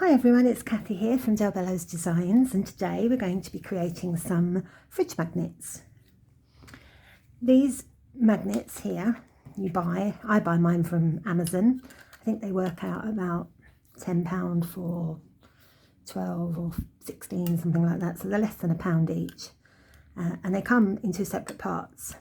Hi everyone, it's Kathy here from Bello's Designs, and today we're going to be creating some fridge magnets. These magnets here I buy mine from Amazon. I think they work out about £10 for 12 or 16, something like that, so they're less than £1 each. And they come in two separate parts.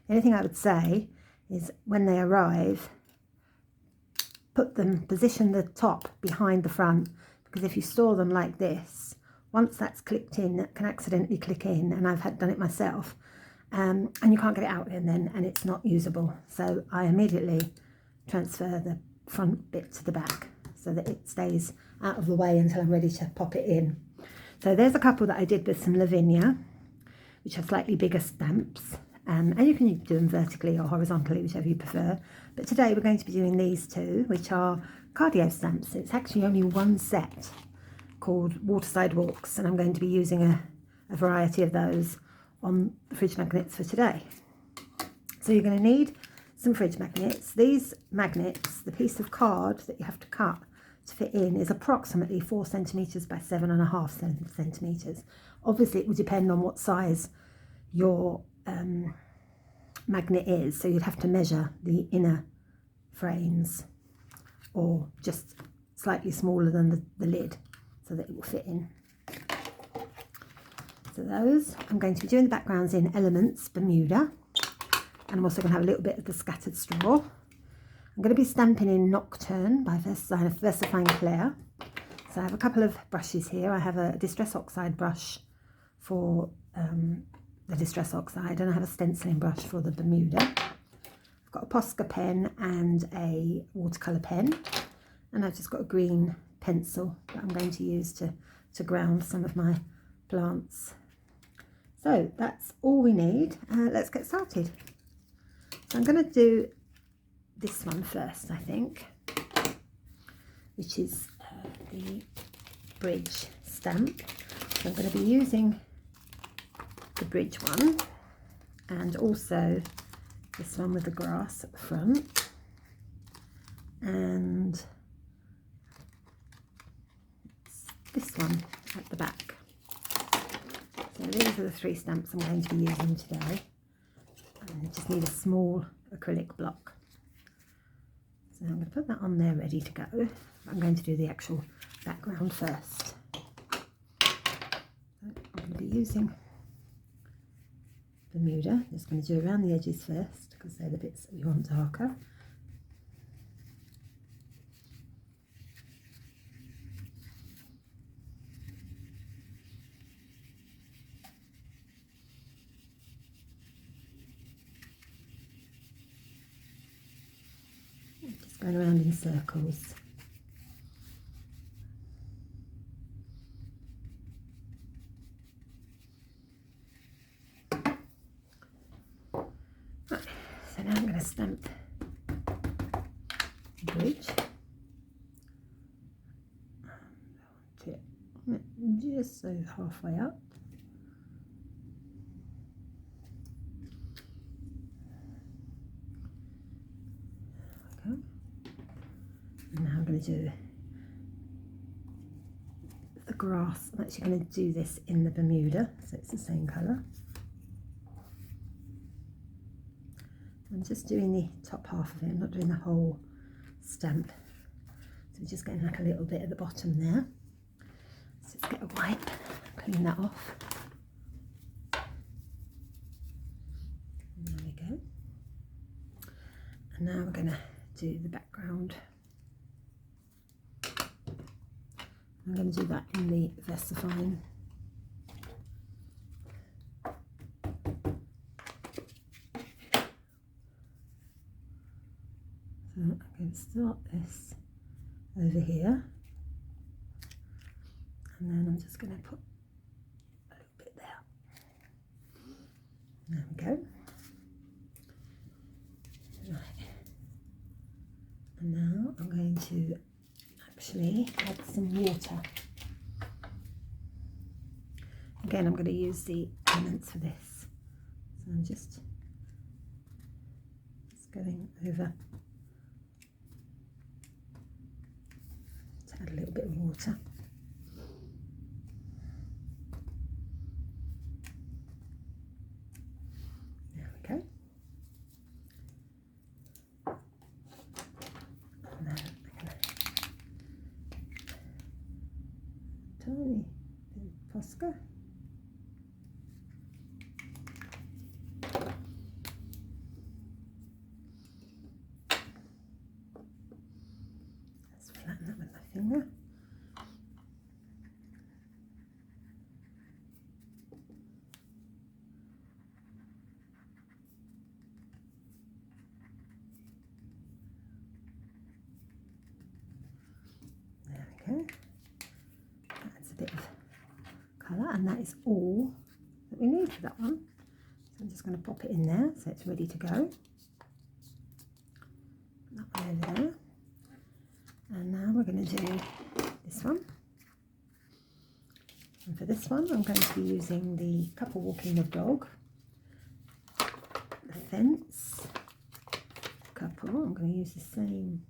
The only thing I would say is when they arrive, position the top behind the front, because if you store them like this, once that's clicked in, that can accidentally click in, and I've done it myself, and you can't get it out again then, and it's not usable. So I immediately transfer the front bit to the back so that it stays out of the way until I'm ready to pop it in. So there's a couple that I did with some Lavinia, which are slightly bigger stamps. And you can do them vertically or horizontally, whichever you prefer. But today we're going to be doing these two, which are cardio stamps. It's actually only one set called Waterside Walks, and I'm going to be using a variety of those on the fridge magnets for today. So you're going to need some fridge magnets. These magnets, the piece of card that you have to cut to fit in, is approximately 4 centimetres by 7.5 centimetres. Obviously it will depend on what size your magnet is, so you'd have to measure the inner frames, or just slightly smaller than the lid so that it will fit in. So those, I'm going to be doing the backgrounds in Elements Bermuda, and I'm also going to have a little bit of the scattered straw. I'm going to be stamping in Nocturne by Versafine Clair. So I have a couple of brushes here. I have a Distress Oxide brush for the Distress Oxide, and I have a stenciling brush for the Bermuda. I've got a Posca pen and a watercolour pen, and I've just got a green pencil that I'm going to use to ground some of my plants. So that's all we need. Let's get started. So I'm going to do this one first, I think, which is the bridge stamp. So I'm going to be using the bridge one, and also this one with the grass at the front, and this one at the back. So these are the 3 stamps I'm going to be using today, and I just need a small acrylic block. So I'm going to put that on there ready to go. I'm going to do the actual background first. So I'm going to be using Bermuda. Just going to do around the edges first, because they're the bits that we want darker. Just going around in circles. So now I'm going to stamp the bridge. I want it just so halfway up. Okay. And now I'm going to do the grass. I'm actually going to do this in the Bermuda, so it's the same colour. I'm just doing the top half of it, I'm not doing the whole stamp. So we're just getting like a little bit at the bottom there. So let's get a wipe, clean that off. And there we go. And now we're going to do the background. I'm going to do that in the Versafine. So I'm going to start this over here, and then I'm just going to put a little bit there. There we go. Right. And now I'm going to actually add some water. Again, I'm going to use the elements for this. So I'm just going over add a little bit of water. There we go. And then I'm going to tiny bit of Posca. Let's flatten that with my finger. There we go. That's a bit of colour, and that is all that we need for that one. So I'm just going to pop it in there so it's ready to go. That one over there. And now we're going to do this one. And for this one, I'm going to be using the Couple Walking the Dog, the Fence couple. I'm going to use the same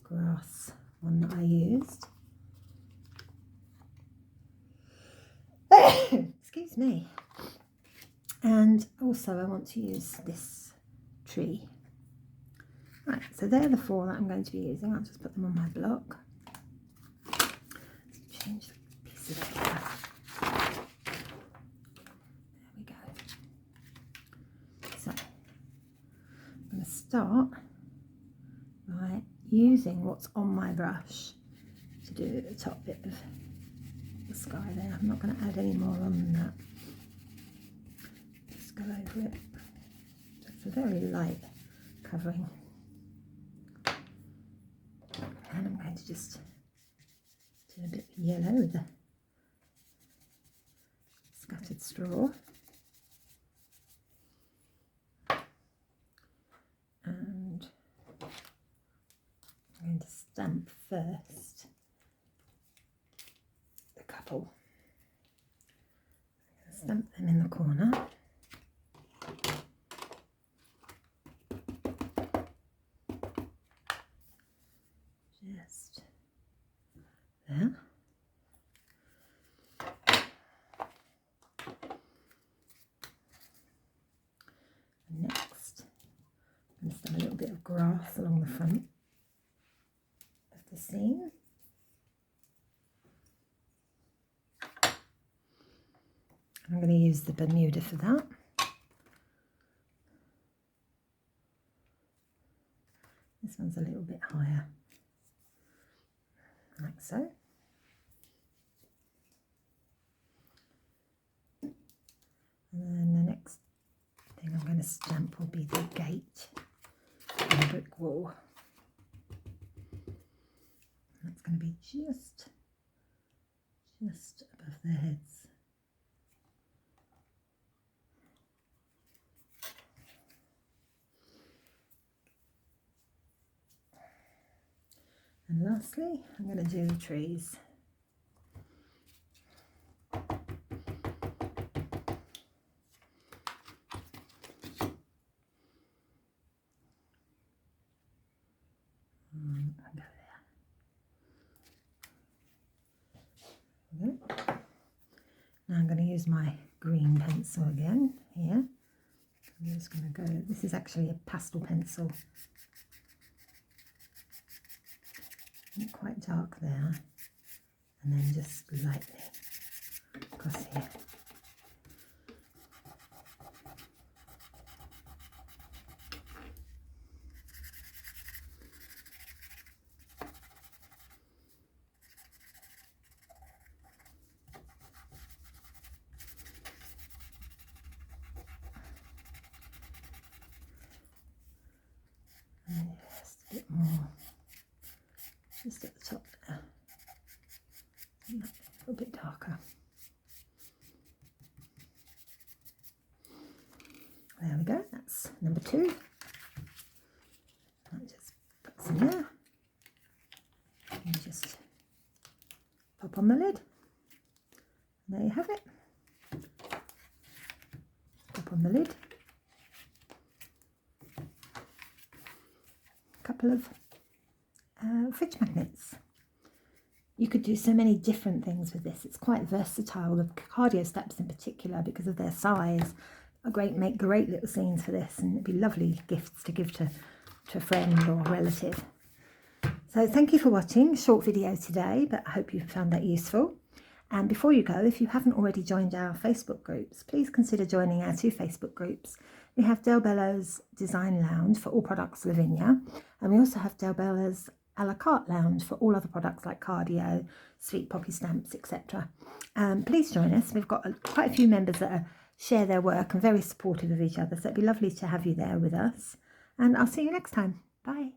grass one that I used. Excuse me. And also I want to use this tree. Right, so they're the four that I'm going to be using. I'll just put them on my block. Let's change the piece of paper. There we go. So I'm going to start by using what's on my brush to do the top bit of the sky there. I'm not going to add any more on that. Just go over it. It's a very light covering. And I'm going to just do a bit of yellow with the scattered straw. And I'm going to stamp first the couple. I'm going to stamp them in the corner. Just there. And next, I'm going to stamp a little bit of grass along the front of the scene. I'm going to use the Bermuda for that. This one's a little bit higher, like so. And then the next thing I'm going to stamp will be the gate and the brick wall. That's going to be just above their heads. And lastly, I'm going to do the trees. I'll go there. Okay. Now I'm going to use my green pencil again here. I'm just going to go, this is actually a pastel pencil. Quite dark there, and then just lightly across here. And just a bit more. Just at the top there, a little bit darker. There we go, that's number 2. I'll just put some there and just pop on the lid. And there you have it. Pop on the lid. A couple of fridge magnets. You could do so many different things with this. It's quite versatile. The cardio steps in particular, because of their size, make great little scenes for this, and it'd be lovely gifts to give to a friend or a relative. So thank you for watching. Short video today, but I hope you found that useful. And before you go, if you haven't already joined our Facebook groups, please consider joining our 2 Facebook groups. We have Del Bello's Design Lounge for all products Lavinia, and we also have Del Bello's a la carte lounge for all other products like cardio, sweet poppy stamps, etc. Please join us. We've got quite a few members that share their work and very supportive of each other, so it'd be lovely to have you there with us. And I'll see you next time. Bye.